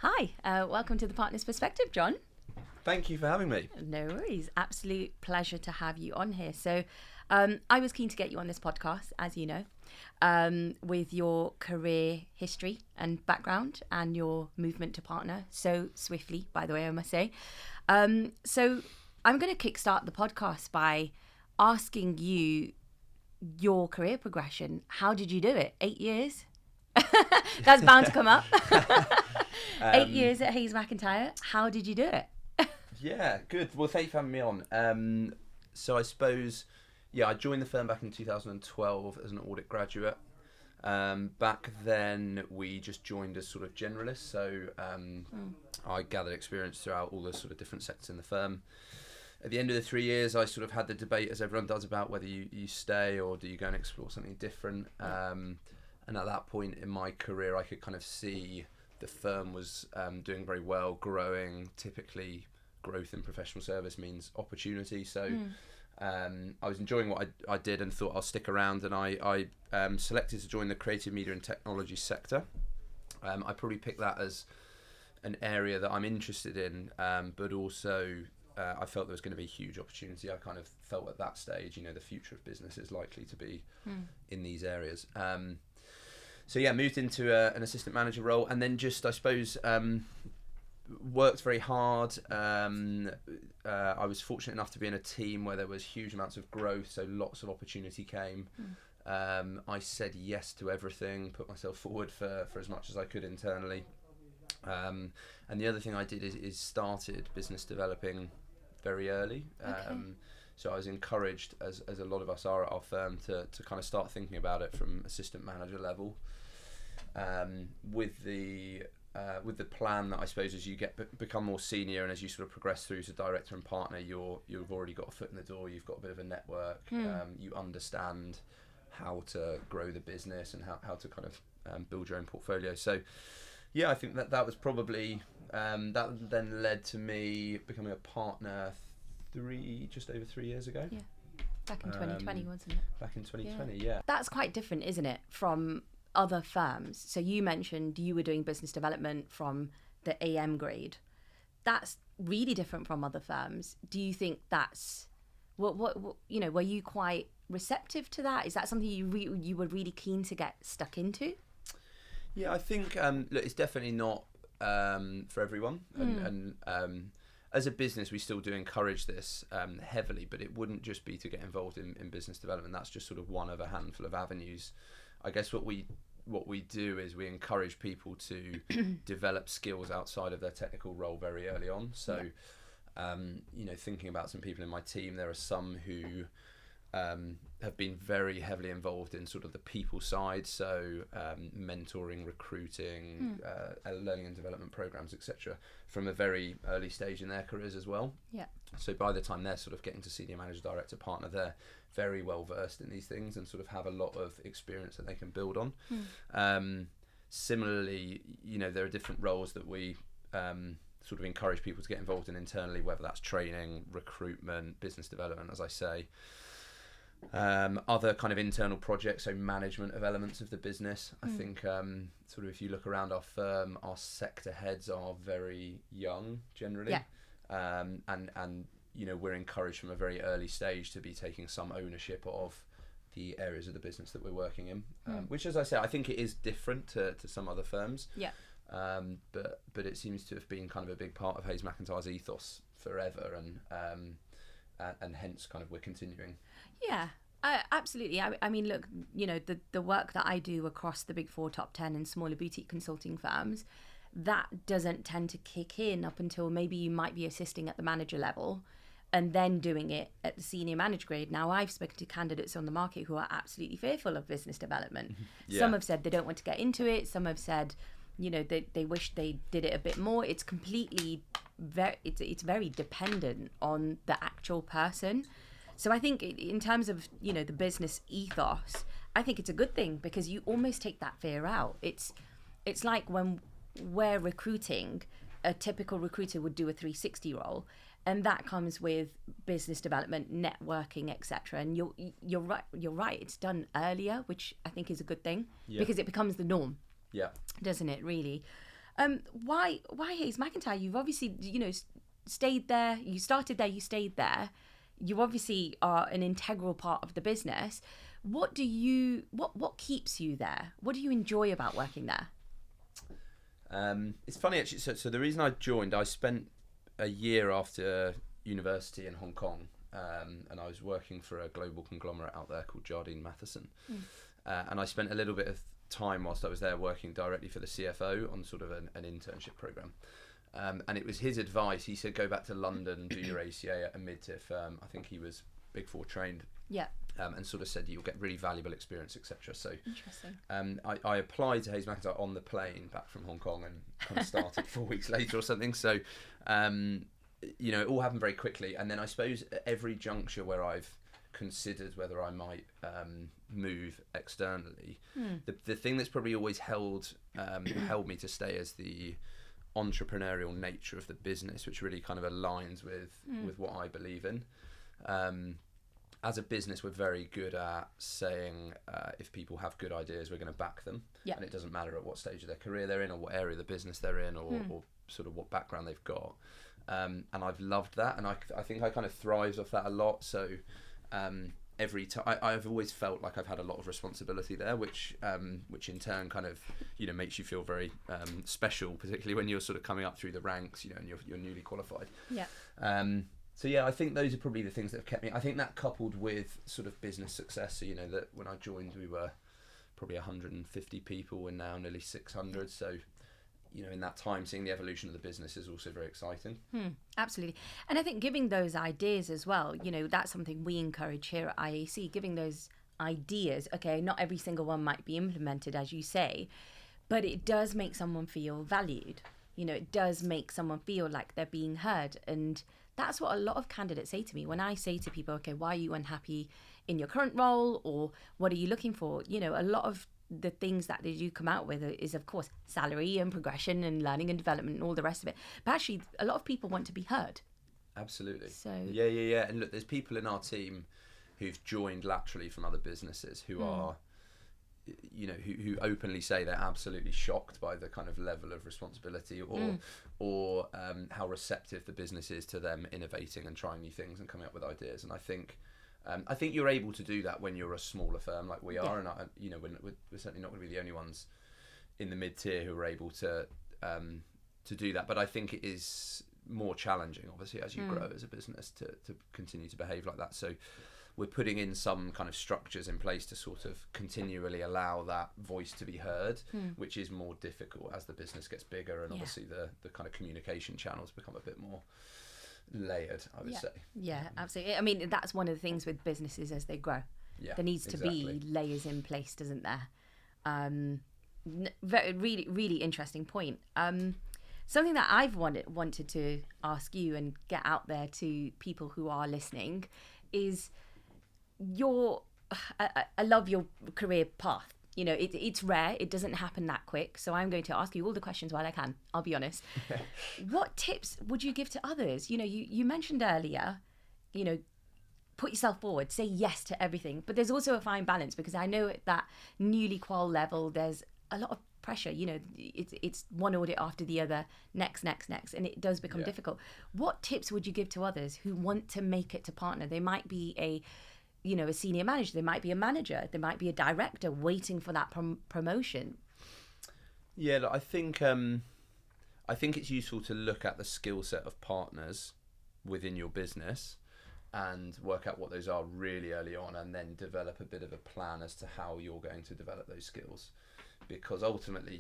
Hi, welcome to the Partner's Perspective, John. Thank you for having me. No worries. Absolute pleasure to have you on here. So I was keen to get you on this podcast, as you know, with your career history and background and your movement to partner so swiftly, by the way, I must say. So I'm going to kickstart the podcast by asking you your career progression. How did you do it? 8 years? That's bound to come up. 8 years at haysmacintyre. How did you do it? Yeah, good. Well, thank you for having me on. So I suppose, I joined the firm back in 2012 as an audit graduate. Back then, we just joined as sort of generalists. So I gathered experience throughout all the sort of different sectors in the firm. At the end of the 3 years, I sort of had the debate, as everyone does, about whether you stay or do you go and explore something different. And at that point in my career, I could kind of see the firm was doing very well, growing. Typically, growth in professional service means opportunity. So I was enjoying what I did and thought I'll stick around. And I selected to join the creative media and technology sector. I probably picked that as an area that I'm interested in, but also I felt there was going to be a huge opportunity. I kind of felt at that stage, the future of business is likely to be in these areas. So moved into an assistant manager role, and then just, I suppose, worked very hard. I was fortunate enough to be in a team where there was huge amounts of growth, so lots of opportunity came. I said yes to everything, put myself forward for as much as I could internally. And the other thing I did is started business developing very early. Okay. So I was encouraged, as a lot of us are at our firm, to kind of start thinking about it from assistant manager level, with the plan that I suppose as you become more senior and as you sort of progress through to director and partner, you've already got a foot in the door. You've got a bit of a network. You understand how to grow the business and how to kind of build your own portfolio. So I think that was probably that then led to me becoming a partner just over 3 years ago. Yeah, back in 2020, wasn't it? Back in 2020, yeah. That's quite different, isn't it, from other firms? So you mentioned you were doing business development from the AM grade. That's really different from other firms. Do you think that's what were you quite receptive to that? Is that something you were really keen to get stuck into? Yeah, I think look, it's definitely not for everyone, and as a business, we still do encourage this heavily, but it wouldn't just be to get involved in business development. That's just sort of one of a handful of avenues. I guess what we do is we encourage people to develop skills outside of their technical role very early on. So, thinking about some people in my team, there are some who have been very heavily involved in sort of the people side, so mentoring, recruiting, learning and development programs, etc., from a very early stage in their careers as well. Yeah. So by the time they're sort of getting to senior manager, director, partner, they're very well versed in these things and sort of have a lot of experience that they can build on. Similarly, there are different roles that we sort of encourage people to get involved in internally, whether that's training, recruitment, business development, as I say. Other kind of internal projects, so management of elements of the business. I think sort of if you look around our firm, our sector heads are very young generally, and we're encouraged from a very early stage to be taking some ownership of the areas of the business that we're working in, which, as I say, I think it is different to some other firms. Yeah. But it seems to have been kind of a big part of haysmacintyre's ethos forever, and hence kind of we're continuing. Yeah, absolutely. I mean, look, the work that I do across the big 4, top 10 and smaller boutique consulting firms, that doesn't tend to kick in up until maybe you might be assisting at the manager level and then doing it at the senior manager grade. Now, I've spoken to candidates on the market who are absolutely fearful of business development. Yeah. Some have said they don't want to get into it. Some have said, they wish they did it a bit more. It's completely it's very dependent on the actual person. So I think in terms of, the business ethos, I think it's a good thing because you almost take that fear out. It's like when we're recruiting, a typical recruiter would do a 360 role, and that comes with business development, networking, etc. And you're right. It's done earlier, which I think is a good thing because it becomes the norm. Yeah. Doesn't it really? Why Hayes-McIntyre? You've obviously, stayed there. You started there. You stayed there. You obviously are an integral part of the business. What keeps you there? What do you enjoy about working there? It's funny actually. So the reason I joined, I spent a year after university in Hong Kong, and I was working for a global conglomerate out there called Jardine Matheson, and I spent a little bit of time whilst I was there working directly for the CFO on sort of an internship program. And it was his advice. He said, go back to London and do your ACA at a mid-tier firm. I think he was Big Four trained. Yeah. And sort of said you'll get really valuable experience, etc. So interesting. I applied to Hayes-McIntyre on the plane back from Hong Kong and kind of started 4 weeks later or something. So, it all happened very quickly. And then I suppose at every juncture where I've considered whether I might move externally, the thing that's probably always held me to stay is the entrepreneurial nature of the business, which really kind of aligns with what I believe in. As a business, we're very good at saying if people have good ideas, we're going to back them. Yep. And it doesn't matter at what stage of their career they're in or what area of the business they're in or sort of what background they've got. And I've loved that. And I think I kind of thrived off that a lot. So every time I've always felt like I've had a lot of responsibility there, which in turn kind of makes you feel very special, particularly when you're sort of coming up through the ranks, and you're newly qualified. Yeah. So yeah, I think those are probably the things that have kept me. I think that coupled with sort of business success. So that when I joined, we were probably 150 people. We're now nearly 600. So in that time, seeing the evolution of the business is also very exciting. Absolutely. And I think giving those ideas as well, that's something we encourage here at IAC, giving those ideas. Okay, not every single one might be implemented, as you say, but it does make someone feel valued. It does make someone feel like they're being heard. And that's what a lot of candidates say to me when I say to people, okay, why are you unhappy in your current role, or what are you looking for? A lot of the things that they do come out with is, of course, salary and progression and learning and development and all the rest of it. But actually, a lot of people want to be heard. Absolutely. So yeah. And look, there's people in our team who've joined laterally from other businesses who are, who openly say they're absolutely shocked by the kind of level of responsibility or how receptive the business is to them innovating and trying new things and coming up with ideas. And I think you're able to do that when you're a smaller firm like we are, and we're certainly not going to be the only ones in the mid-tier who are able to do that. But I think it is more challenging, obviously, as you grow as a business to continue to behave like that. So we're putting in some kind of structures in place to sort of continually allow that voice to be heard, which is more difficult as the business gets bigger and obviously the kind of communication channels become a bit more layered, I would say. Yeah, absolutely. I mean, that's one of the things with businesses as they grow. Yeah, there needs to be layers in place, doesn't there? Really, really interesting point. Something that I've wanted to ask you and get out there to people who are listening is I love your career path. It's rare. It doesn't happen that quick. So I'm going to ask you all the questions while I can. I'll be honest. What tips would you give to others? You mentioned earlier, put yourself forward, say yes to everything. But there's also a fine balance, because I know at that newly qual level, there's a lot of pressure. It's one audit after the other, next, and it does become difficult. What tips would you give to others who want to make it to partner? They might be a senior manager, they might be a manager, they might be a director waiting for that promotion. Yeah, look, I think it's useful to look at the skill set of partners within your business and work out what those are really early on, and then develop a bit of a plan as to how you're going to develop those skills. Because ultimately,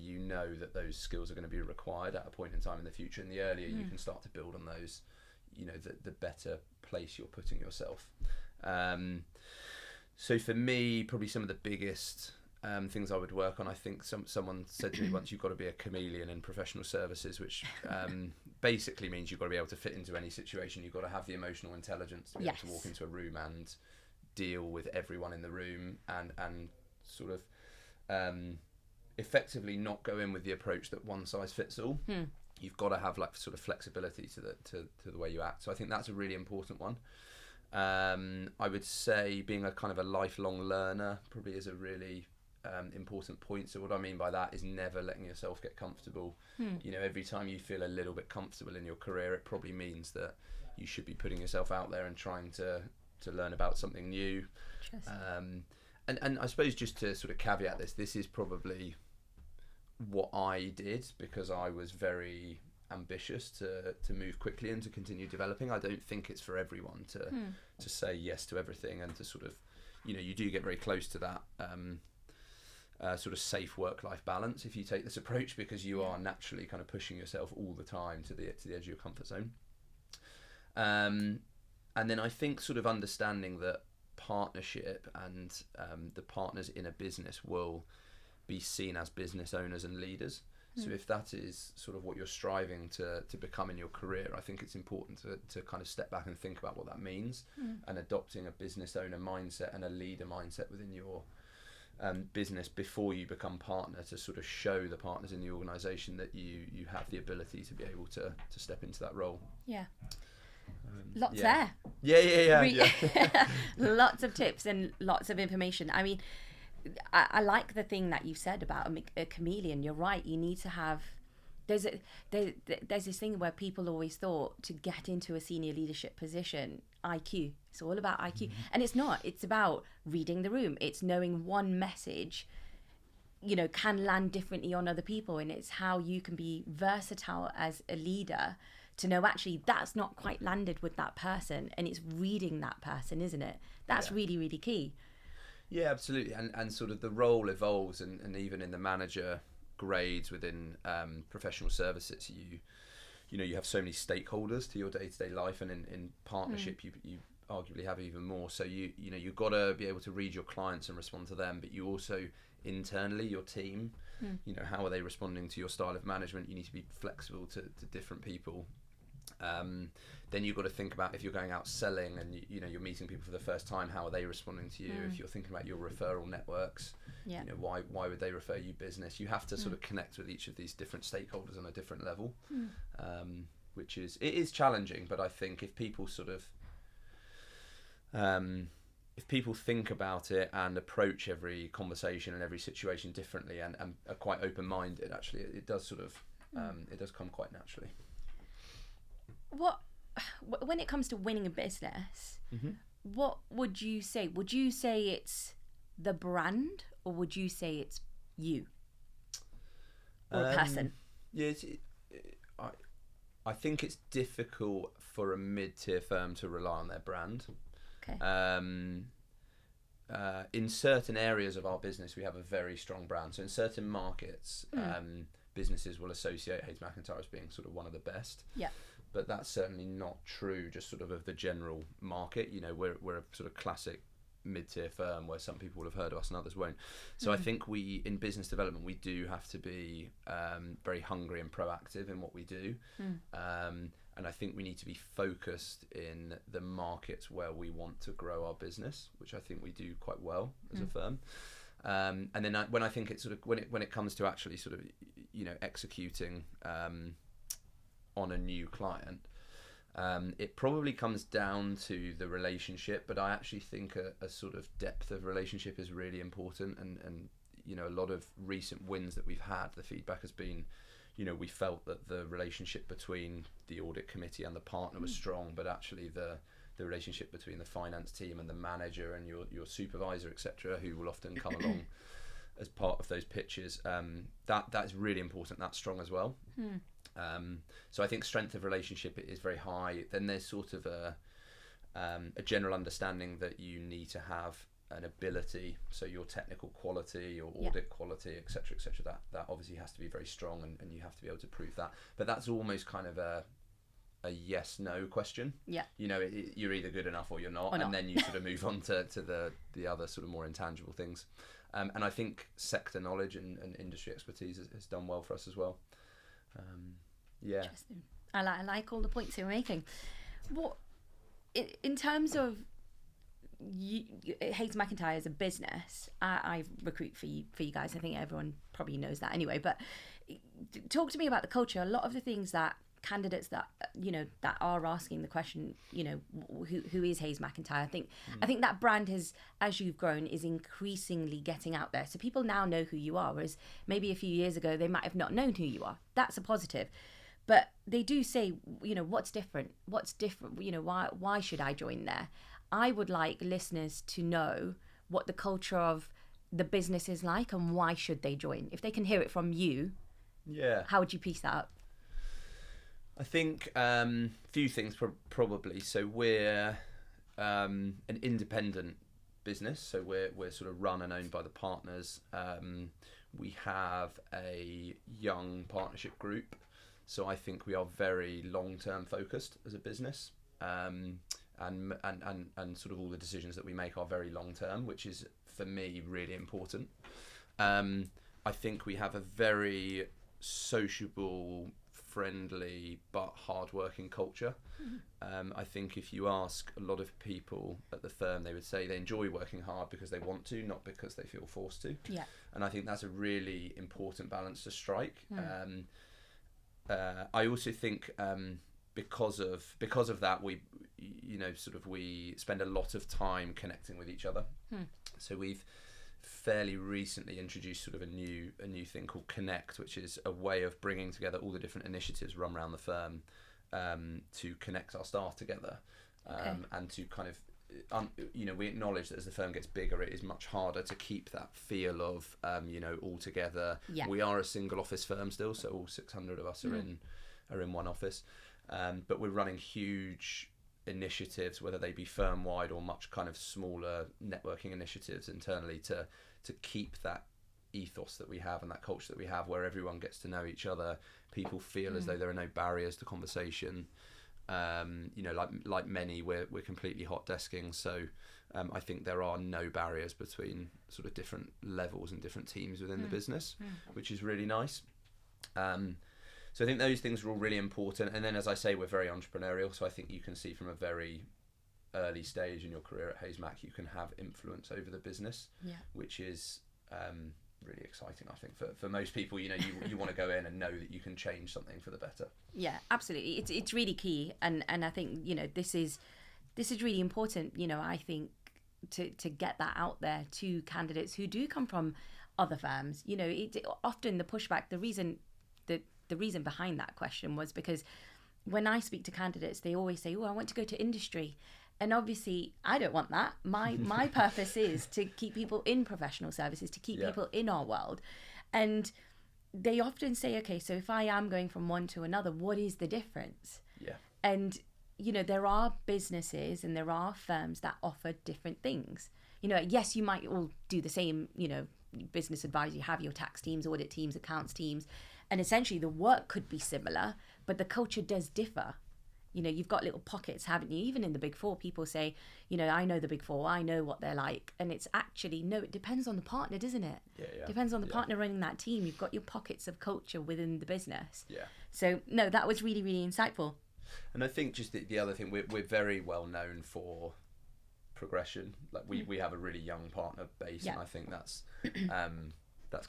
that those skills are going to be required at a point in time in the future, and the earlier you can start to build on those, the better place you're putting yourself. So for me, probably some of the biggest things I would work on, I think someone said to me once, you've got to be a chameleon in professional services, which basically means you've got to be able to fit into any situation. You've got to have the emotional intelligence to be able to walk into a room and deal with everyone in the room and sort of effectively not go in with the approach that one size fits all. You've got to have like sort of flexibility to the way you act. So I think that's a really important one. I would say being a kind of a lifelong learner probably is a really important point. So what I mean by that is never letting yourself get comfortable. You know, every time you feel a little bit comfortable in your career, it probably means that you should be putting yourself out there and trying to learn about something new. And I suppose just to sort of caveat this is probably what I did, because I was very ambitious to move quickly and to continue developing. I don't think it's for everyone to say yes to everything and to sort of, you know, you do get very close to that sort of safe work-life balance if you take this approach, because you are naturally kind of pushing yourself all the time to the edge of your comfort zone. And then I think sort of understanding that partnership and the partners in a business will be seen as business owners and leaders. So if that is sort of what you're striving to become in your career, I think it's important to kind of step back and think about what that means, and adopting a business owner mindset and a leader mindset within your business before you become partner, to sort of show the partners in the organisation that you have the ability to be able to step into that role. Lots there. Lots of tips and lots of information. I mean, I like the thing that you said about a chameleon. You're right. You need to have. There's this thing where people always thought to get into a senior leadership position, IQ. It's all about IQ, and it's not. It's about reading the room. It's knowing one message, you know, can land differently on other people, and it's how you can be versatile as a leader to know actually that's not quite landed with that person, and it's reading that person, isn't it? That's really, really key. Yeah, absolutely. And sort of the role evolves, and even in the manager grades within professional services, you know, you have so many stakeholders to your day-to-day life, and in partnership you arguably have even more. So you know, you've got to be able to read your clients and respond to them, but you also internally, your team, you know, how are they responding to your style of management? You need to be flexible to different people. Then you've got to think about if you're going out selling and you know, you're meeting people for the first time, how are they responding to you? If you're thinking about your referral networks, you know, why would they refer you business? You have to sort of connect with each of these different stakeholders on a different level, which is challenging. But I think if people sort of if people think about it and approach every conversation and every situation differently and are quite open-minded, actually it does sort of it does come quite naturally. When it comes to winning a business, what would you say? Would you say it's the brand, or would you say it's you or a person? Yeah, I think it's difficult for a mid-tier firm to rely on their brand. Okay. In certain areas of our business, we have a very strong brand. So in certain markets, businesses will associate haysmacintyre as being sort of one of the best. Yeah. But that's certainly not true just sort of the general market. You know, we're a sort of classic mid-tier firm where some people will have heard of us and others won't. So I think in business development, we do have to be very hungry and proactive in what we do. And I think we need to be focused in the markets where we want to grow our business, which I think we do quite well as a firm. And then when I think it's sort of when it comes to actually sort of, you know, executing on a new client, it probably comes down to the relationship, but I actually think a sort of depth of relationship is really important. And you know, a lot of recent wins that we've had, the feedback has been, you know, we felt that the relationship between the audit committee and the partner was strong, but actually the relationship between the finance team and the manager and your supervisor, etc., who will often come along as part of those pitches, that is really important. That's strong as well. So I think strength of relationship is very high. Then there's sort of a general understanding that you need to have an ability, so your technical quality, your audit quality, etc., that obviously has to be very strong, and you have to be able to prove that. But that's almost kind of a yes/no question. Yeah. You know, you're either good enough or you're not, and then you sort of move on to the other sort of more intangible things. And I think sector knowledge and industry expertise has done well for us as well. Interesting. I like all the points you're making. What in terms of haysmacintyre as a business, I recruit for you guys. I think everyone probably knows that anyway. But talk to me about the culture. A lot of the things that candidates that that are asking the question, who is Hays-Macintyre. I think that brand has, as you've grown, is increasingly getting out there. So people now know who you are, whereas maybe a few years ago they might have not known who you are. That's a positive. But they do say, what's different? What's different? Why should I join there? I would like listeners to know what the culture of the business is like and why should they join. If they can hear it from you, how would you piece that up? I think few things probably. So we're an independent business, so we're sort of run and owned by the partners. We have a young partnership group, so I think we are very long-term focused as a business, and sort of all the decisions that we make are very long-term, which is for me really important. I think we have a very sociable, friendly but hard-working culture. I think if you ask a lot of people at the firm, they would say they enjoy working hard because they want to, not because they feel forced to. Yeah. And I think that's a really important balance to strike. I also think because of that, we spend a lot of time connecting with each other. So we've fairly recently introduced sort of a new thing called Connect, which is a way of bringing together all the different initiatives run around the firm to connect our staff together, and to kind of we acknowledge that as the firm gets bigger, it is much harder to keep that feel of all together. We are a single office firm still, so all 600 of us are in one office, but we're running huge initiatives, whether they be firm wide or much kind of smaller networking initiatives internally, to keep that ethos that we have and that culture that we have, where everyone gets to know each other. People feel as though there are no barriers to conversation. Like many, we're completely hot desking, so I think there are no barriers between sort of different levels and different teams within the business, which is really nice. So I think those things are all really important. And then, as I say, we're very entrepreneurial. So I think you can see from a very early stage in your career at Hays-Mac, you can have influence over the business, which is really exciting. I think for most people, you want to go in and know that you can change something for the better. Yeah, absolutely. It's really key, and I think this is really important. I think to get that out there to candidates who do come from other firms. Often the pushback, the reason behind that question was because when I speak to candidates, they always say, I want to go to industry. And obviously, I don't want that. My purpose is to keep people in professional services, to keep people in our world. And they often say, okay, so if I am going from one to another, what is the difference? Yeah. And, there are businesses and there are firms that offer different things. Yes, you might all do the same, business advisor. You have your tax teams, audit teams, accounts teams. And essentially the work could be similar, but the culture does differ. You've got little pockets, haven't you? Even in the Big Four, people say, I know the Big Four, I know what they're like. And it's actually, no, it depends on the partner, doesn't it? Yeah. Depends on the partner running that team. You've got your pockets of culture within the business. Yeah. So, no, that was really, really insightful. And I think just the other thing, we're very well known for progression. Like we have a really young partner base, and I think that's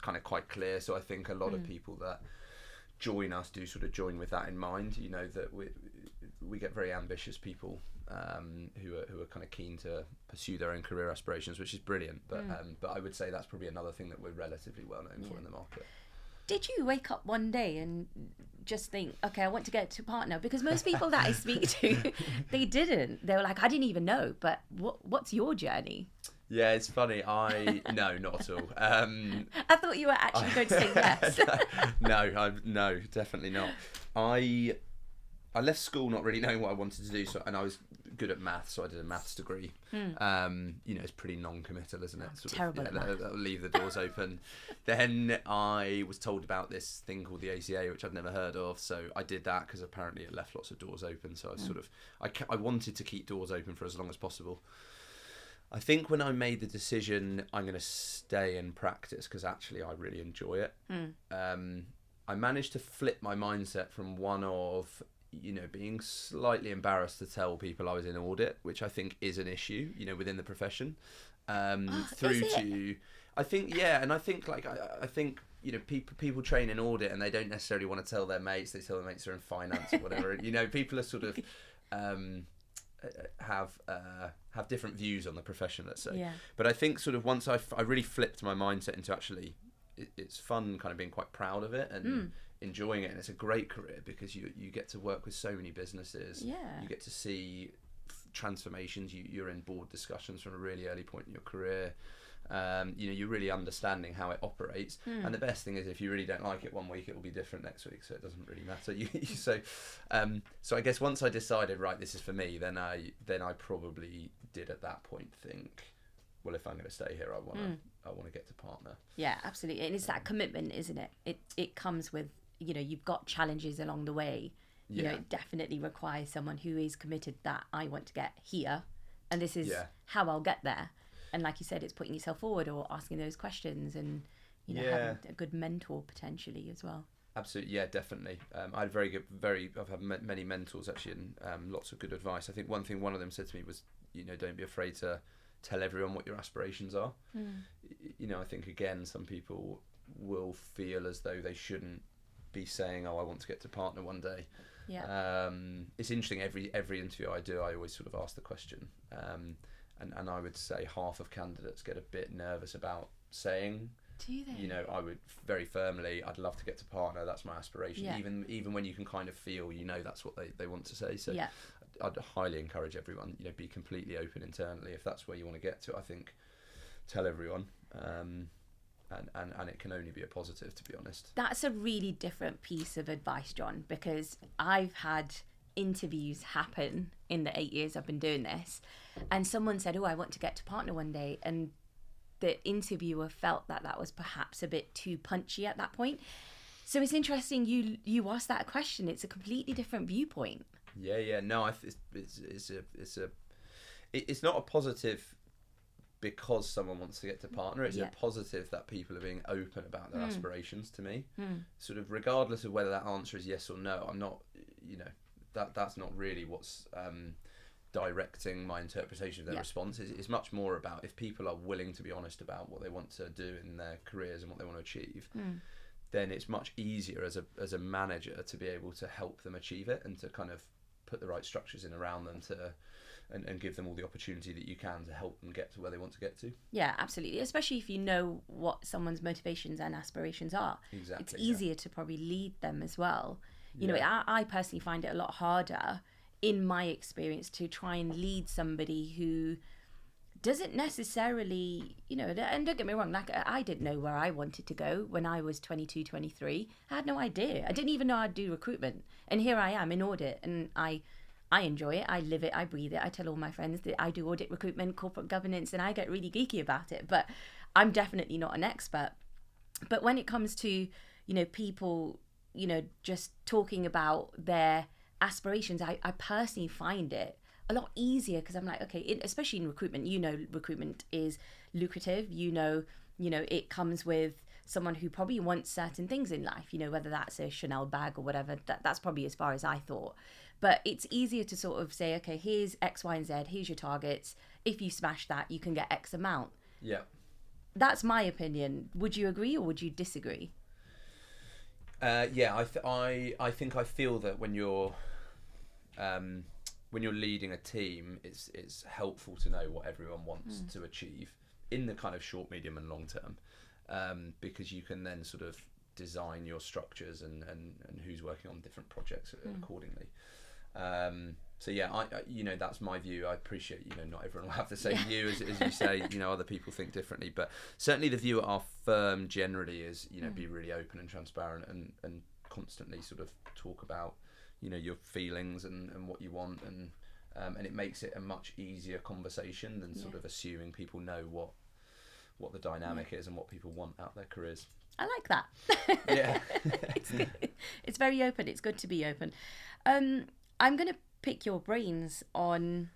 kind of quite clear. So I think a lot of people that join us do sort of join with that in mind, that we get very ambitious people who are kind of keen to pursue their own career aspirations, which is brilliant. But I would say that's probably another thing that we're relatively well known for in the market. Did you wake up one day and just think, okay, I want to get to partner? Because most people that I speak to, they didn't. They were like, I didn't even know. But what's your journey? Yeah, it's funny. No, not at all. I thought you were actually going to say yes. No, definitely not. I left school not really knowing what I wanted to do, and I was good at maths, so I did a maths degree. It's pretty non-committal, isn't it? Terrible. That'll leave the doors open. Then I was told about this thing called the ACA, which I'd never heard of, so I did that because apparently it left lots of doors open. So I wanted to keep doors open for as long as possible. I think when I made the decision, I'm going to stay in practice because actually I really enjoy it. I managed to flip my mindset from one of, being slightly embarrassed to tell people I was in audit, which I think is an issue, within the profession, through to, I think, and I think I think, people train in audit and they don't necessarily want to tell their mates. They tell their mates they're in finance or whatever. People are sort of have different views on the profession, let's say. Yeah. But I think sort of once I really flipped my mindset into actually it's fun, kind of being quite proud of it and enjoying it, and it's a great career because you get to work with so many businesses. Yeah. You get to see transformations. You're in board discussions from a really early point in your career. You're really understanding how it operates, and the best thing is if you really don't like it one week, it will be different next week, so it doesn't really matter. So I guess once I decided, right, this is for me, then I probably did at that point think, well, if I'm going to stay here, I want to get to partner. Yeah, absolutely. And it's that commitment, isn't it? It comes with, you've got challenges along the way. It definitely requires someone who is committed that I want to get here, and this is how I'll get there. And like you said, it's putting yourself forward or asking those questions and, having a good mentor potentially as well. Absolutely, yeah, definitely. I had I've had many mentors actually, and lots of good advice. I think one of them said to me was, don't be afraid to tell everyone what your aspirations are. I think again, some people will feel as though they shouldn't be saying, "Oh, I want to get to partner one day." Yeah. It's interesting. Every interview I do, I always sort of ask the question, and I would say half of candidates get a bit nervous about saying. Do they? I would very firmly, I'd love to get to partner. That's my aspiration. Yeah. Even when you can kind of feel, that's what they want to say. So yeah. I'd highly encourage everyone, be completely open internally. If that's where you want to get to, I think tell everyone. And it can only be a positive, to be honest. That's a really different piece of advice, John, because I've had interviews happen in the 8 years I've been doing this, and someone said, "Oh, I want to get to partner one day," and the interviewer felt that was perhaps a bit too punchy at that point. So it's interesting you asked that question. It's a completely different viewpoint. Yeah. No, it's not a positive because someone wants to get to partner. It's a positive that people are being open about their aspirations to me. Sort of regardless of whether that answer is yes or no, I'm not, that's not really what's directing my interpretation of their response. It's much more about if people are willing to be honest about what they want to do in their careers and what they want to achieve, then it's much easier as a manager to be able to help them achieve it and to kind of put the right structures in around them and give them all the opportunity that you can to help them get to where they want to get to. Yeah, absolutely. Especially if you know what someone's motivations and aspirations are. Exactly. It's easier to probably lead them as well. I personally find it a lot harder in my experience to try and lead somebody who doesn't necessarily, and don't get me wrong, like I didn't know where I wanted to go when I was 22, 23. I had no idea. I didn't even know I'd do recruitment. And here I am in audit, and I enjoy it. I live it. I breathe it. I tell all my friends that I do audit, recruitment, corporate governance, and I get really geeky about it. But I'm definitely not an expert. But when it comes to, people, just talking about their aspirations, I personally find it a lot easier because I'm like, okay, especially in recruitment, recruitment is lucrative. It comes with someone who probably wants certain things in life, whether that's a Chanel bag or whatever. That's probably as far as I thought. But it's easier to sort of say, okay, here's X, Y, and Z. Here's your targets. If you smash that, you can get X amount. Yeah. That's my opinion. Would you agree or would you disagree? I think I feel that when you're leading a team, it's helpful to know what everyone wants to achieve in the kind of short, medium, and long term, because you can then sort of design your structures and who's working on different projects accordingly. So yeah, that's my view. I appreciate, not everyone will have the same view as you say, other people think differently, but certainly the view at our firm generally is, be really open and transparent and constantly sort of talk about, your feelings and what you want, and it makes it a much easier conversation than sort of assuming people know what the dynamic is and what people want out their careers. I like that. Yeah. It's good. It's very open. It's good to be open. I'm going to pick your brains on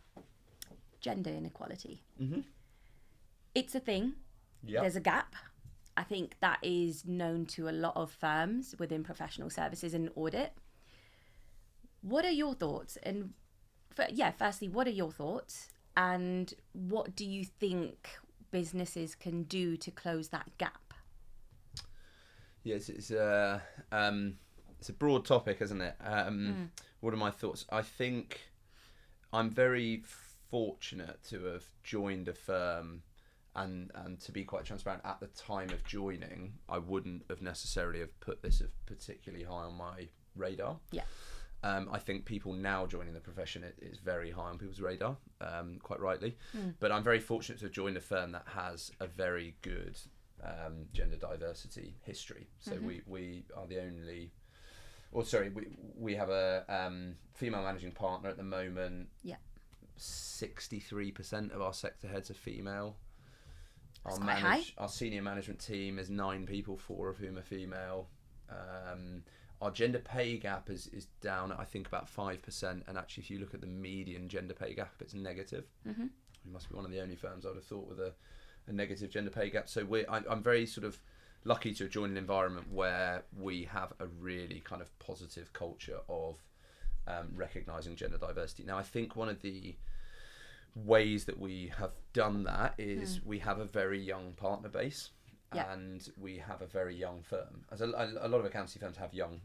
gender inequality. Mm-hmm. It's a thing. Yep. There's a gap. I think that is known to a lot of firms within professional services and audit. What are your thoughts? And firstly, what are your thoughts? And what do you think businesses can do to close that gap? Yeah, it's a broad topic, isn't it? What are my thoughts? I think I'm very fortunate to have joined a firm, and to be quite transparent, at the time of joining, I wouldn't have necessarily have put this particularly high on my radar. Yeah. I think people now joining the profession, it's very high on people's radar, quite rightly. But I'm very fortunate to have joined a firm that has a very good gender diversity history. So we are the only, we have a female managing partner at the moment. Yeah. 63% of our sector heads are female. That's quite high. Our senior management team is 9 people, 4 of whom are female. Our gender pay gap is down at, I think, about 5%, and actually if you look at the median gender pay gap, it's negative. We must be one of the only firms I'd have thought with a negative gender pay gap. So I'm very sort of lucky to have joined an environment where we have a really kind of positive culture of recognising gender diversity. Now, I think one of the ways that we have done that is we have a very young partner base. Yeah. And we have a very young firm. As a lot of accountancy firms have young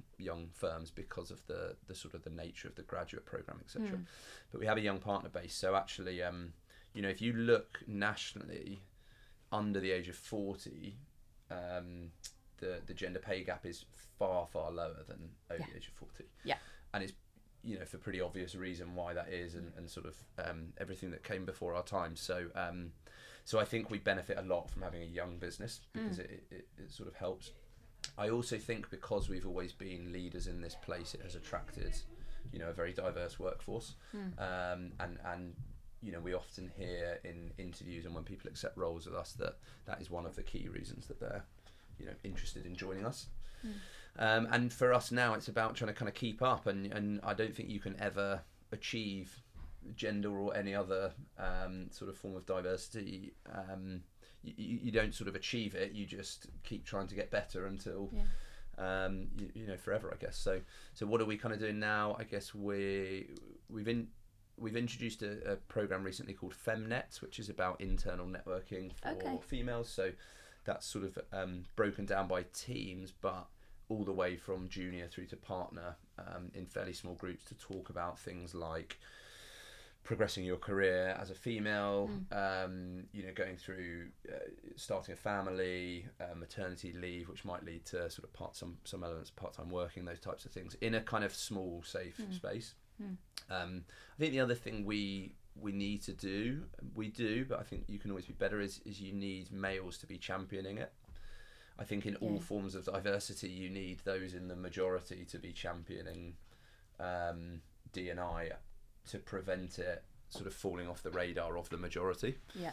firms because of the sort of the nature of the graduate program, etc. But we have a young partner base. So actually, if you look nationally, under the age of 40, the gender pay gap is far lower than over the age of 40. Yeah. And it's for pretty obvious reason why that is, and sort of everything that came before our time. So I think we benefit a lot from having a young business because it sort of helps. I also think because we've always been leaders in this place, it has attracted, a very diverse workforce. And we often hear in interviews and when people accept roles with us that is one of the key reasons that they're, interested in joining us. And for us now, it's about trying to kind of keep up, and I don't think you can ever achieve gender or any other sort of form of diversity. You don't sort of achieve it, you just keep trying to get better until forever, I guess. So what are we kind of doing now? I guess we've introduced a program recently called FemNet, which is about internal networking for females. So that's sort of broken down by teams, but all the way from junior through to partner, in fairly small groups, to talk about things like progressing your career as a female, going through starting a family, maternity leave, which might lead to sort of some elements of part-time working, those types of things, in a kind of small, safe space. I think the other thing we need to do, but I think you can always be better, is you need males to be championing it. I think in all forms of diversity, you need those in the majority to be championing D&I to prevent it sort of falling off the radar of the majority. Yeah.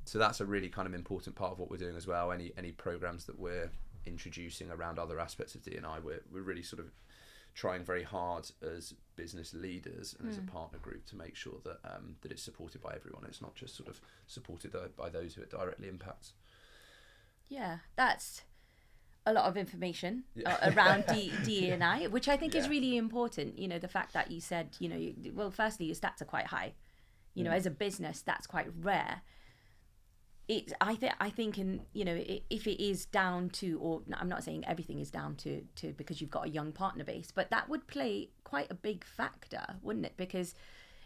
So that's a really kind of important part of what we're doing as well. Any programs that we're introducing around other aspects of D&I, we're really sort of trying very hard as business leaders and as a partner group to make sure that that it's supported by everyone. It's not just sort of supported by those who it directly impacts. Yeah, that's a lot of information around D&I, which I think is really important. The fact that you said, firstly, your stats are quite high. As a business, that's quite rare. I think if it is down to, or I'm not saying everything is down to because you've got a young partner base, but that would play quite a big factor, wouldn't it? Because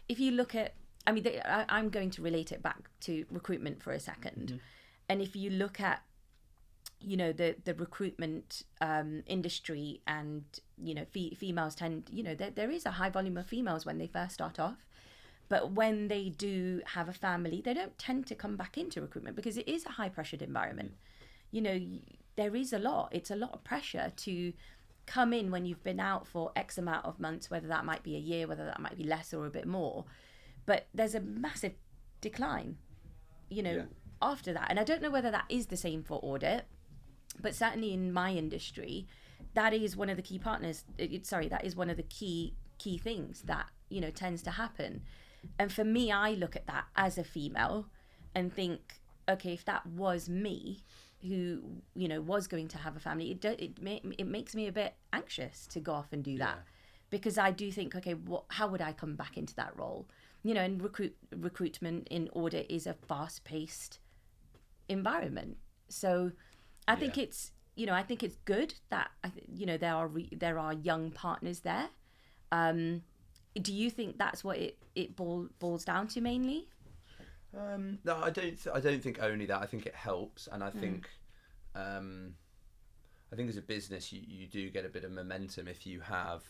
if you look at, I'm going to relate it back to recruitment for a second. And if you look at the recruitment industry, and females tend, there is a high volume of females when they first start off, but when they do have a family, they don't tend to come back into recruitment because it is a high pressured environment. There is it's a lot of pressure to come in when you've been out for X amount of months, whether that might be a year, whether that might be less or a bit more, but there's a massive decline after that. And I don't know whether that is the same for audit, but certainly in my industry, that is one of the key that is one of the key things that tends to happen. And for me, I look at that as a female and think, okay, if that was me who was going to have a family, it makes me a bit anxious to go off and do that, because I do think, okay, how would I come back into that role? And recruitment in audit is a fast-paced environment, so I think it's I think it's good that there are young partners there. Do you think that's what it boils down to mainly? No, I don't think only that. I think it helps, and I think as a business you do get a bit of momentum if you have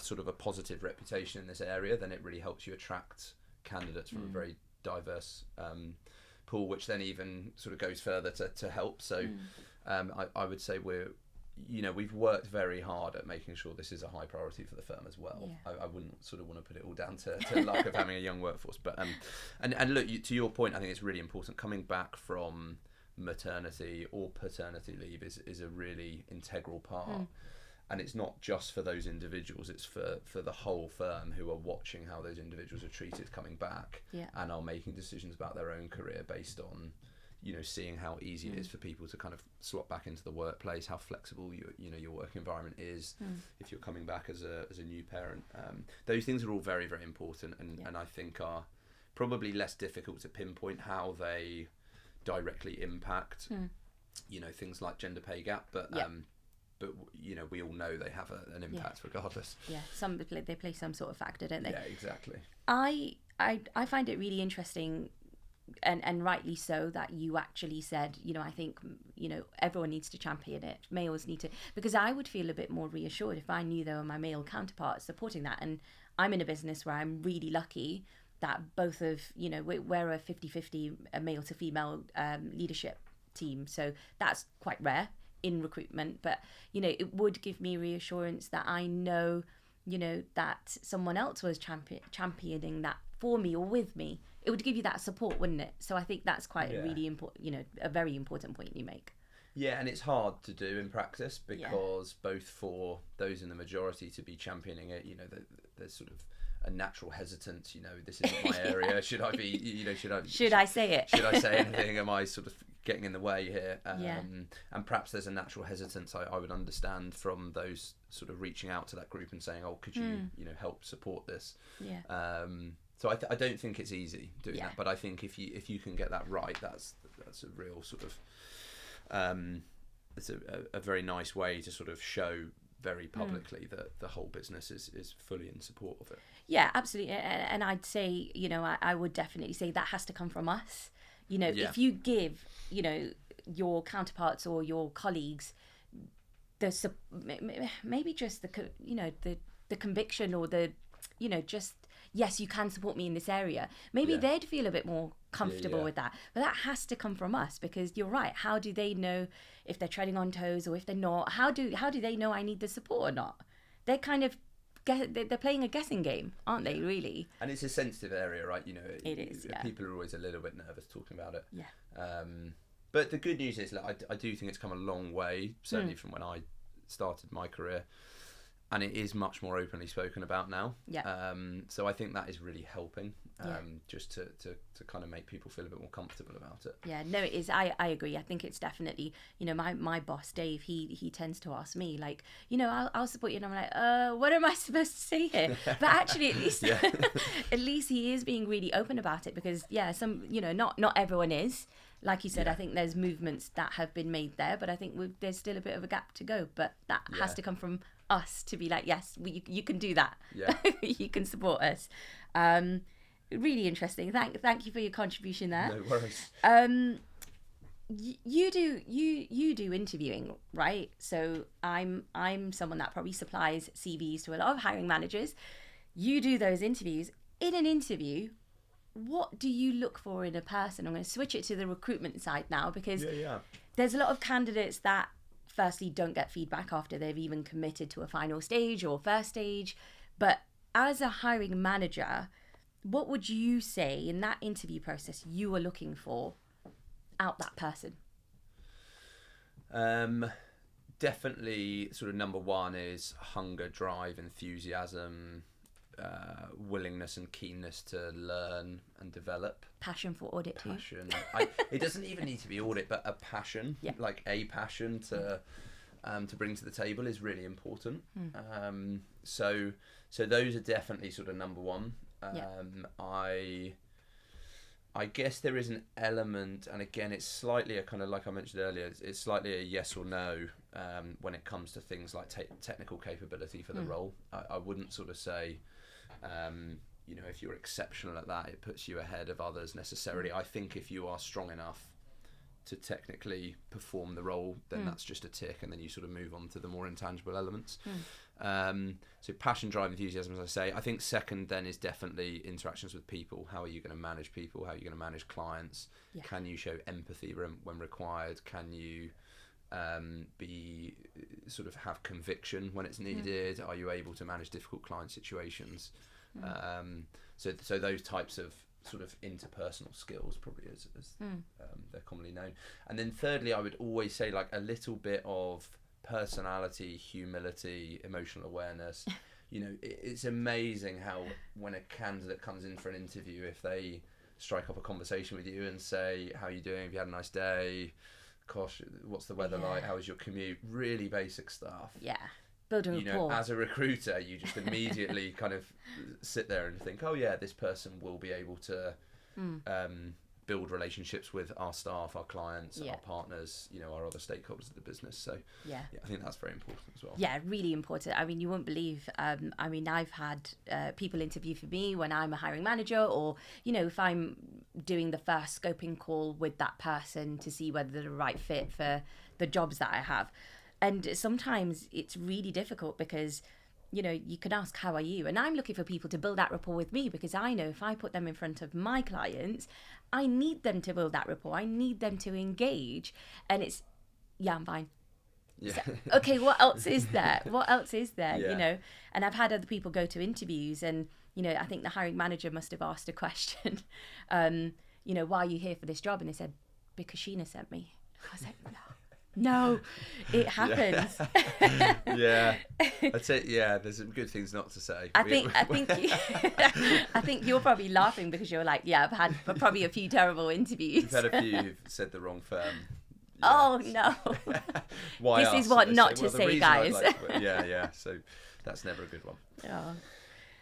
sort of a positive reputation in this area. Then it really helps you attract candidates from a very diverse pool, which then even sort of goes further to help. So I would say we've worked very hard at making sure this is a high priority for the firm as well. Yeah. I wouldn't sort of want to put it all down to luck of having a young workforce, but and look, to your point, I think it's really important. Coming back from maternity or paternity leave is a really integral part, and it's not just for those individuals, it's for the whole firm who are watching how those individuals are treated coming back, and are making decisions about their own career based on seeing how easy it is for people to kind of slot back into the workplace, how flexible your work environment is if you're coming back as a new parent. Those things are all very, very important, and I think are probably less difficult to pinpoint how they directly impact things like gender pay gap, but we all know they have an impact regardless. They play some sort of factor, don't they? Exactly. I find it really interesting, and rightly so, that you actually said, I think, everyone needs to champion it. Males need to, because I would feel a bit more reassured if I knew there were my male counterparts supporting that. And I'm in a business where I'm really lucky that both of, we're a 50-50 male to female leadership team. So that's quite rare in recruitment, but, it would give me reassurance that I know, that someone else was championing that for me or with me. It would give you that support, wouldn't it? So I think that's quite a really important, a very important point you make. Yeah, and it's hard to do in practice because both for those in the majority to be championing it, there's sort of a natural hesitance. This isn't my area. Should I be? Should I say it? Should I say anything? Am I sort of getting in the way here? And perhaps there's a natural hesitance. I would understand from those sort of reaching out to that group and saying, "Oh, could you, help support this?" So I don't think it's easy doing that, but I think if you can get that right, that's a real sort of it's a very nice way to sort of show very publicly that the whole business is fully in support of it. Yeah, absolutely. And I'd say, I would definitely say that has to come from us. If you give, your counterparts or your colleagues maybe just the conviction or the, just, yes, you can support me in this area. Maybe they'd feel a bit more comfortable with that. But that has to come from us, because you're right. How do they know if they're treading on toes or if they're not? How do they know I need the support or not? They're kind of they're playing a guessing game, aren't they? Really. And it's a sensitive area, right? It is. Yeah. People are always a little bit nervous talking about it. Yeah. But the good news is that I do think it's come a long way, certainly from when I started my career. And it is much more openly spoken about now. Yeah. So I think that is really helping, just to kind of make people feel a bit more comfortable about it. Yeah, no, it is. I agree. I think it's definitely, my boss, Dave, he tends to ask me, like, I'll support you. And I'm like, what am I supposed to say here? But actually, at least, at least he is being really open about it, because, not everyone is. Like you said, I think there's movements that have been made there, but I think there's still a bit of a gap to go. But that has to come from us to be like, yes, you can do that. Yeah. You can support us. Really interesting. Thank you for your contribution there. No worries. You do interviewing, right? So I'm someone that probably supplies CVs to a lot of hiring managers. You do those interviews. In an interview, what do you look for in a person? I'm going to switch it to the recruitment side now, because there's a lot of candidates that firstly don't get feedback after they've even committed to a final stage or first stage. But as a hiring manager, what would you say in that interview process you were looking for out that person? Definitely sort of number one is hunger, drive, enthusiasm, willingness and keenness to learn and develop. Passion for audit too. It doesn't even need to be audit, but a passion, like a passion to bring to the table is really important. So those are definitely sort of number one. I guess there is an element, and again, it's slightly a kind of, like I mentioned earlier, it's slightly a yes or no when it comes to things like technical capability for the role. I wouldn't sort of say, if you're exceptional at that, it puts you ahead of others necessarily. I think if you are strong enough to technically perform the role, then that's just a tick, and then you sort of move on to the more intangible elements. So passion, drive, enthusiasm, as I say. I think second then is definitely interactions with people. How are you going to manage people? How are you going to manage clients? Yeah. Can you show empathy when required? Can you be sort of have conviction when it's needed? Are you able to manage difficult client situations? So those types of sort of interpersonal skills, probably as they're commonly known. And then thirdly, I would always say like a little bit of personality, humility, emotional awareness. It's amazing how when a candidate comes in for an interview, if they strike up a conversation with you and say, how are you doing? Have you had a nice day? Gosh, what's the weather like? How was your commute? Really basic stuff. Yeah. Building rapport. As a recruiter, you just immediately kind of sit there and think, oh yeah, this person will be able to build relationships with our staff, our clients, our partners, our other stakeholders of the business. So yeah, I think that's very important as well. Yeah, really important. I mean, you won't believe, I've had people interview for me when I'm a hiring manager, or, if I'm doing the first scoping call with that person to see whether they're the right fit for the jobs that I have. And sometimes it's really difficult because, you can ask, how are you? And I'm looking for people to build that rapport with me, because I know if I put them in front of my clients, I need them to build that rapport. I need them to engage. And it's, yeah, I'm fine. Yeah. So, okay, what else is there? What else is there? Yeah. And I've had other people go to interviews and, I think the hiring manager must have asked a question, why are you here for this job? And they said, because Sheena sent me. I was like, no, it happens. Yeah, that's it. Yeah, there's some good things not to say. I think you're probably laughing because you're like, yeah, I've had probably a few terrible interviews. You've had a few who've said the wrong firm. Yeah. Oh no! Why this is what not to say, guys. Yeah. So that's never a good one. Oh.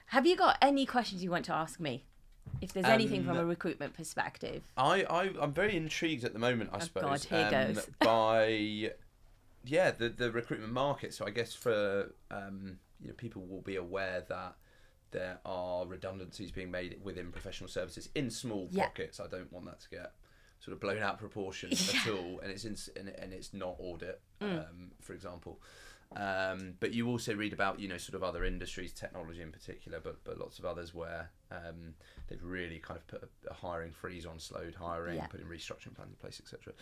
Have you got any questions you want to ask me? If there's anything from a recruitment perspective. I'm very intrigued at the moment, I suppose. God, here goes. By the recruitment market. So I guess for people will be aware that there are redundancies being made within professional services in small pockets. I don't want that to get sort of blown out proportion at all, and it's not audit, for example. But you also read about sort of other industries, technology in particular, but lots of others where they've really kind of put a hiring freeze on, slowed hiring, putting restructuring plans in place, etc.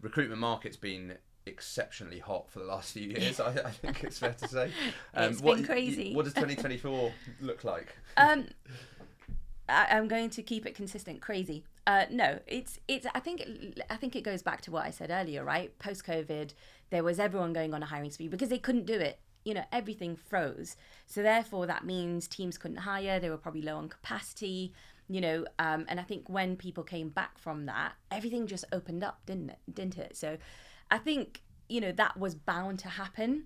Recruitment market's been exceptionally hot for the last few years. I think it's fair to say. It's been crazy. What does 2024 look like? I'm going to keep it consistent. Crazy. No, it's. I think it goes back to what I said earlier, right? Post-COVID, there was everyone going on a hiring spree because they couldn't do it. Everything froze. So therefore, that means teams couldn't hire. They were probably low on capacity. And I think when people came back from that, everything just opened up, didn't it? So, I think that was bound to happen.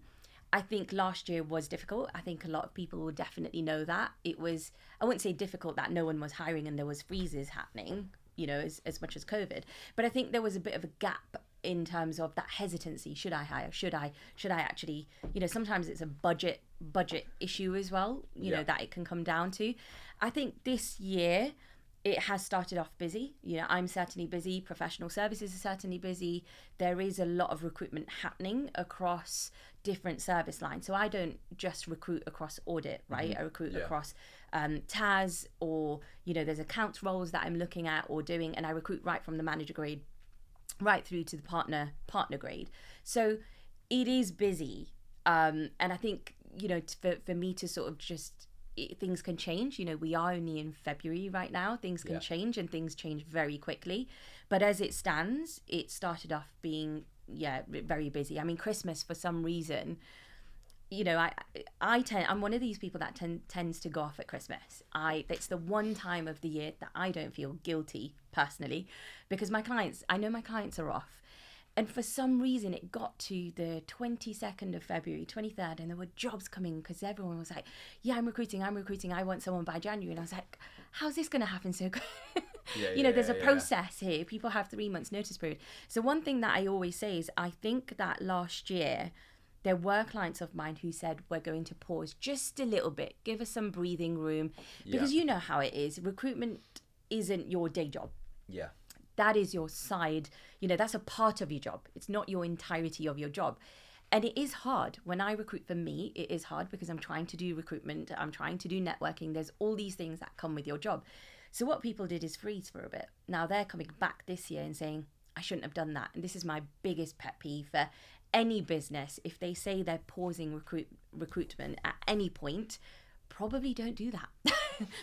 I think last year was difficult. I think a lot of people will definitely know that. It was, I wouldn't say difficult that no one was hiring and there was freezes happening, as much as COVID. But I think there was a bit of a gap in terms of that hesitancy. Should I hire? Should I actually, sometimes it's a budget issue as well, that it can come down to. I think this year it has started off busy. I'm certainly busy. Professional services are certainly busy. There is a lot of recruitment happening across different service lines. So I don't just recruit across audit, right? Mm-hmm. I recruit across TAS, or, there's accounts roles that I'm looking at or doing, and I recruit right from the manager grade right through to the partner grade. So it is busy. And I think, for me to sort of just, things can change. We are only in February right now. Things can change, and things change very quickly. But as it stands, it started off being, very busy. I mean, Christmas, for some reason, I'm one of these people that tends to go off at Christmas. It's the one time of the year that I don't feel guilty personally, because I know my clients are off. And for some reason, it got to the 22nd of February, 23rd, and there were jobs coming because everyone was like, yeah, I'm recruiting. I want someone by January. And I was like, how's this going to happen so There's a process here. People have 3 months notice period. So one thing that I always say is I think that last year there were clients of mine who said, we're going to pause just a little bit, give us some breathing room, because you know how it is. Recruitment isn't your day job. Yeah. That is your side, that's a part of your job. It's not your entirety of your job. And it is hard. When I recruit for me, it is hard because I'm trying to do recruitment. I'm trying to do networking. There's all these things that come with your job. So what people did is freeze for a bit. Now they're coming back this year and saying, I shouldn't have done that. And this is my biggest pet peeve for any business. If they say they're pausing recruitment at any point, probably don't do that.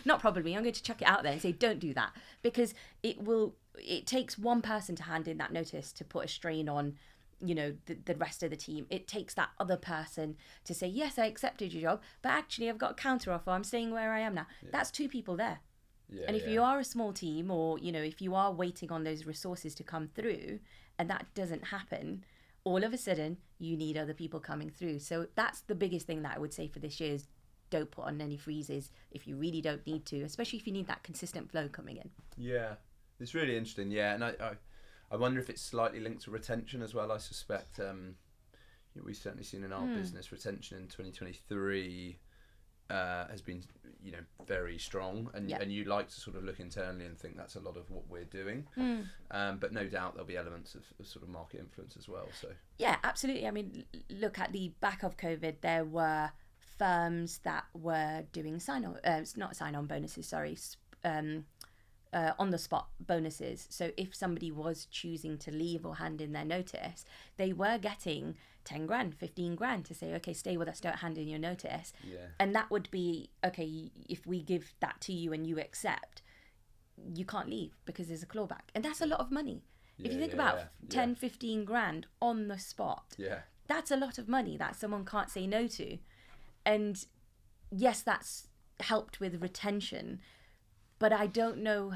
Not probably. I'm going to chuck it out there and say, don't do that, because it takes one person to hand in that notice to put a strain on, the rest of the team. It takes that other person to say, yes, I accepted your job, but actually I've got a counter offer. I'm staying where I am now. Yeah. That's 2 people there. Yeah, and if you are a small team, or, if you are waiting on those resources to come through and that doesn't happen, all of a sudden you need other people coming through. So that's the biggest thing that I would say for this year is don't put on any freezes if you really don't need to, especially if you need that consistent flow coming in. Yeah, it's really interesting. Yeah, and I wonder if it's slightly linked to retention as well. I suspect we've certainly seen in our business retention in 2023 has been very strong, and you like to sort of look internally and think that's a lot of what we're doing, but no doubt there'll be elements of sort of market influence as well. So yeah, absolutely. I mean, look at the back of COVID, there were firms that were doing sign-on bonuses, on the spot bonuses. So if somebody was choosing to leave or hand in their notice, they were getting 10 grand, 15 grand to say, okay, stay with us, don't hand in your notice. Yeah. And that would be, okay, if we give that to you and you accept, you can't leave because there's a clawback. And that's a lot of money. If you think about 10, 15 grand on the spot, that's a lot of money that someone can't say no to. And yes, that's helped with retention, but I don't know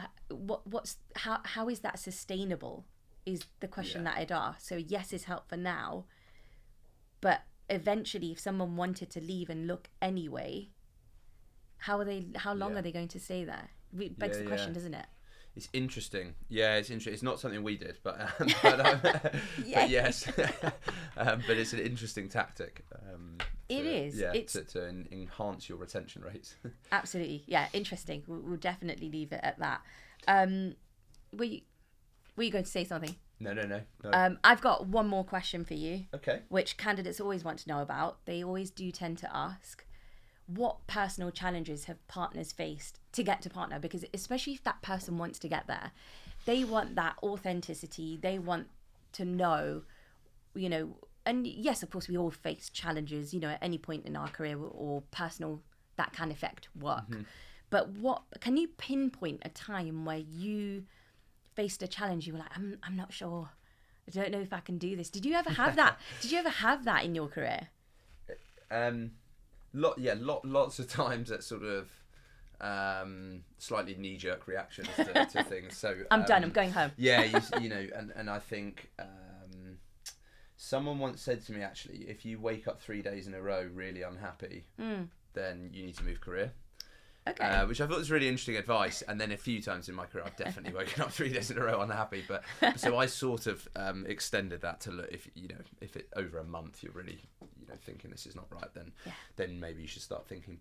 how is that sustainable is the question that I'd ask. So yes, it's helped for now, but eventually if someone wanted to leave and look anyway, how long are they going to stay there? It begs the question, doesn't it? It's interesting. Yeah, it's interesting. It's not something we did, but yes, but it's an interesting tactic. It is. Yeah, to enhance your retention rates. Absolutely. Yeah, interesting. We'll definitely leave it at that. Were you going to say something? No. I've got one more question for you. Okay. Which candidates always want to know about. They always do tend to ask, what personal challenges have partners faced to get to partner? Because especially if that person wants to get there, they want that authenticity. They want to know, and yes, of course, we all face challenges, at any point in our career or personal that can affect work. Mm-hmm. But can you pinpoint a time where you faced a challenge? You were like, I'm not sure. I don't know if I can do this. Did you ever have that? Did you ever have that in your career? Lots of times that sort of slightly knee-jerk reactions to things. So I'm done. I'm going home. Yeah, and I think someone once said to me, actually, if you wake up 3 days in a row really unhappy, then you need to move career. Okay. Which I thought was really interesting advice. And then a few times in my career, I've definitely woken up 3 days in a row unhappy. But so I sort of extended that to look, if it over a month you're really thinking this is not right, then maybe you should start thinking.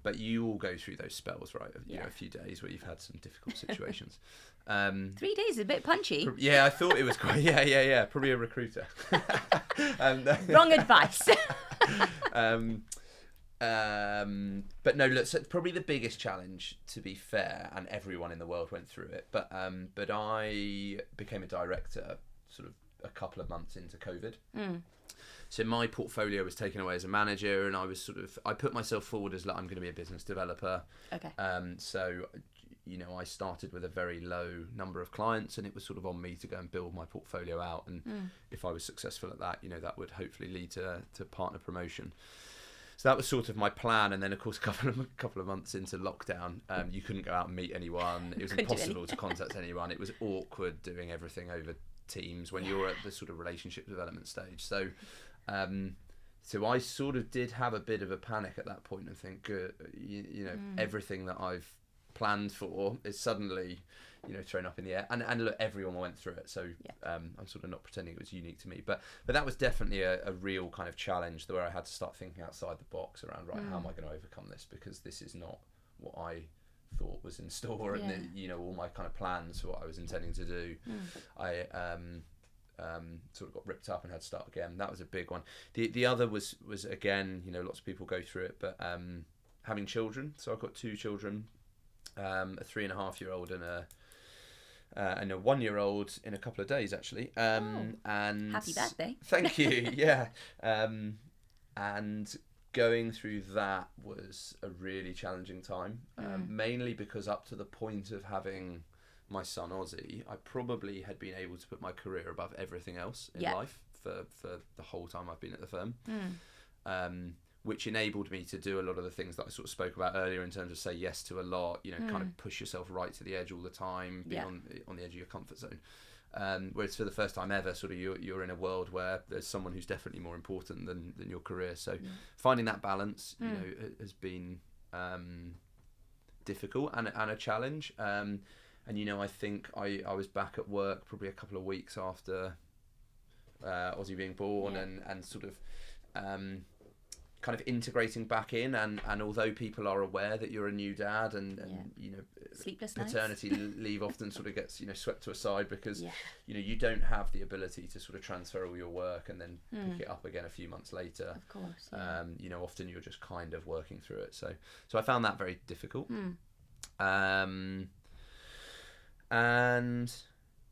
But you all go through those spells, right? A few days where you've had some difficult situations. 3 days is a bit punchy. Yeah, I thought it was quite. Yeah. Probably a recruiter. Wrong advice. But no, look, so probably the biggest challenge, to be fair, and everyone in the world went through it, but I became a director sort of a couple of months into COVID. So my portfolio was taken away as a manager, and I put myself forward as, like, I'm going to be a business developer. Okay. So I started with a very low number of clients, and it was sort of on me to go and build my portfolio out, and if I was successful at that, that would hopefully lead to partner promotion. So that was sort of my plan, and then of course a couple of months into lockdown, you couldn't go out and meet anyone. It was impossible to contact anyone. It was awkward doing everything over Teams when you're at the sort of relationship development stage. So, so I sort of did have a bit of a panic at that point and think, everything that I've planned for is suddenly, thrown up in the air. And look, everyone went through it, so I'm sort of not pretending it was unique to me. But that was definitely a real kind of challenge where I had to start thinking outside the box around, right, how am I going to overcome this? Because this is not what I thought was in store, and all my kind of plans for what I was intending to do. I sort of got ripped up and had to start again. That was a big one. The other was again, lots of people go through it, but having children. So I've got 2 children, a 3.5-year-old and a 1-year-old in a couple of days, actually. And happy birthday! Thank you. Yeah, and going through that was a really challenging time, mainly because up to the point of having my son Ozzy, I probably had been able to put my career above everything else in life for the whole time I've been at the firm, which enabled me to do a lot of the things that I sort of spoke about earlier in terms of say yes to a lot, kind of push yourself right to the edge all the time, be on the edge of your comfort zone. Whereas for the first time ever, sort of you're in a world where there's someone who's definitely more important than your career. So finding that balance, has been difficult and a challenge. And I think I was back at work probably a couple of weeks after Ozzy being born, and sort of kind of integrating back in, and although people are aware that you're a new dad, and sleepless paternity leave often sort of gets swept to a side because you don't have the ability to sort of transfer all your work and then pick it up again a few months later. Of course. Often you're just kind of working through it. So I found that very difficult. And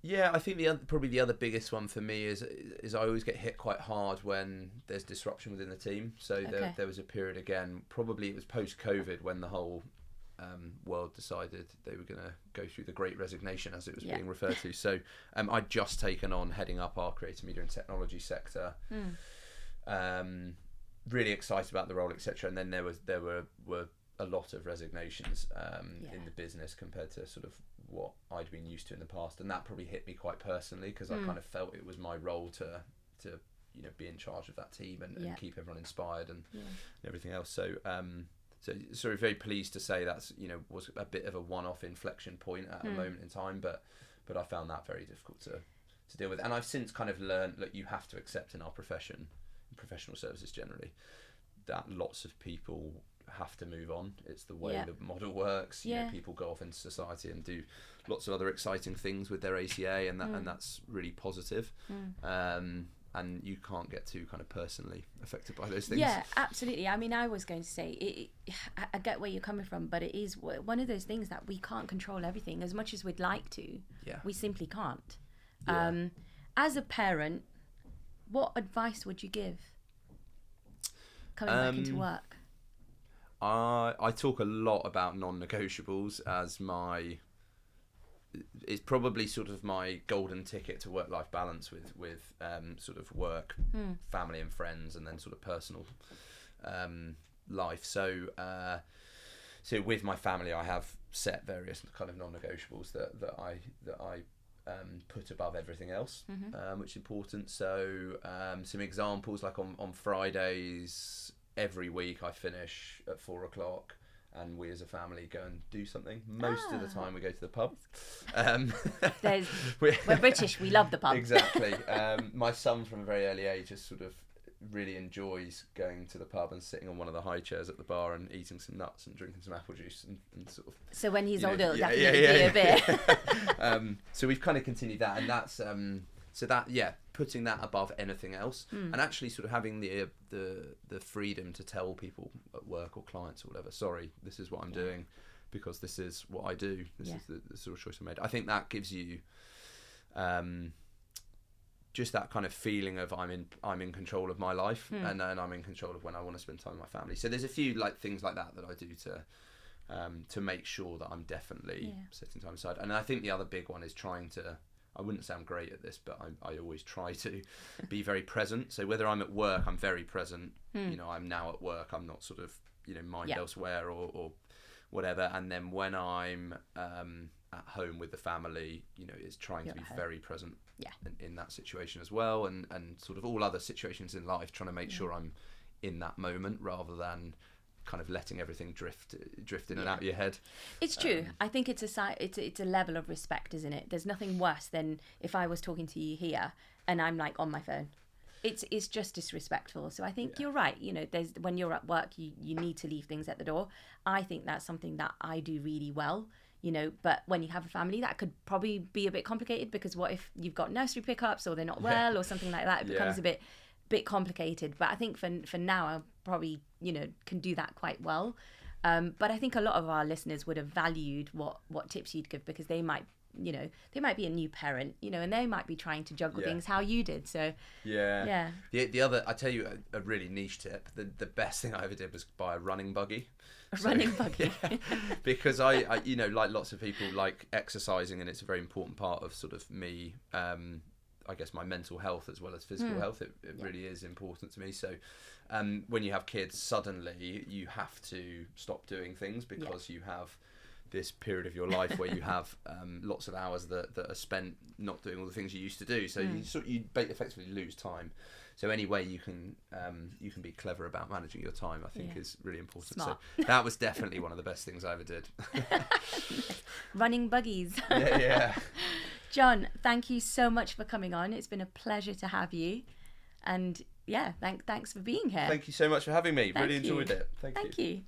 I think probably the other biggest one for me is I always get hit quite hard when there's disruption within the team. So there was a period, again, probably it was post-COVID, when the whole world decided they were going to go through the Great Resignation, as it was being referred to. So I'd just taken on heading up our creative media and technology sector. Really excited about the role, etc. And then there were a lot of resignations in the business compared to sort of what I'd been used to in the past, and that probably hit me quite personally, because I kind of felt it was my role to be in charge of that team and keep everyone inspired and everything else. So sort of very pleased to say that's was a bit of a one-off inflection point at a moment in time, but I found that very difficult to deal with. And I've since kind of learned that you have to accept in our profession, in professional services generally, that lots of people have to move on. It's the way the model works. People go off into society and do lots of other exciting things with their ACA, and that's really positive. And you can't get too kind of personally affected by those things. Yeah, absolutely. I mean, I was going to say, I get where you're coming from, but it is one of those things that we can't control everything as much as we'd like to. We simply can't. As a parent, what advice would you give coming back into work? I talk a lot about non-negotiables as it's probably sort of my golden ticket to work-life balance with sort of work, family and friends, and then sort of personal life. So with my family, I have set various kind of non-negotiables that I put above everything else, which is important. So some examples, like on Fridays every week I finish at 4:00 and we as a family go and do something. Most of the time we go to the pub. We're British, we love the pub. Exactly. My son from a very early age just sort of really enjoys going to the pub and sitting on one of the high chairs at the bar and eating some nuts and drinking some apple juice and sort of... So when he's older, it'll definitely be a beer. So we've kind of continued that, and that's... putting that above anything else, and actually sort of having the freedom to tell people at work or clients or whatever, sorry, this is what I'm doing because this is what I do. This is the sort of choice I made. I think that gives you just that kind of feeling of I'm in control of my life, and I'm in control of when I want to spend time with my family. So there's a few things like that I do to make sure that I'm definitely setting time aside. And I think the other big one is trying to... I wouldn't sound great at this, but I always try to be very present. So whether I'm at work, I'm very present. I'm now at work. I'm not sort of, mind elsewhere or whatever. And then when I'm at home with the family, it's trying to be very present in that situation as well. And sort of all other situations in life, trying to make sure I'm in that moment rather than kind of letting everything drift in and out of your head. It's true. I think it's a level of respect, isn't it? There's nothing worse than if I was talking to you here and I'm like on my phone. It's just disrespectful. So I think you're right. You know, there's when you're at work, you need to leave things at the door. I think that's something that I do really well. You know, but when you have a family, that could probably be a bit complicated, because what if you've got nursery pickups or they're not well or something like that? It becomes a bit complicated. But I think for now, I probably, you know, can do that quite well. But I think a lot of our listeners would have valued what tips you'd give, because they might be a new parent, you know, and they might be trying to juggle things how you did. So the other, I tell you a really niche tip. The best thing I ever did was buy a running buggy. Running buggy. Because I you know, like lots of people, like exercising, and it's a very important part of sort of me, I guess my mental health as well as physical health. It really is important to me. So when you have kids, suddenly you have to stop doing things, because you have this period of your life where you have lots of hours that are spent not doing all the things you used to do. So you effectively lose time. So any way you can be clever about managing your time, I think is really important. Smart. So that was definitely one of the best things I ever did. Running buggies. Yeah. John, thank you so much for coming on. It's been a pleasure to have you. And thanks for being here. Thank you so much for having me. Really enjoyed it. Thank you.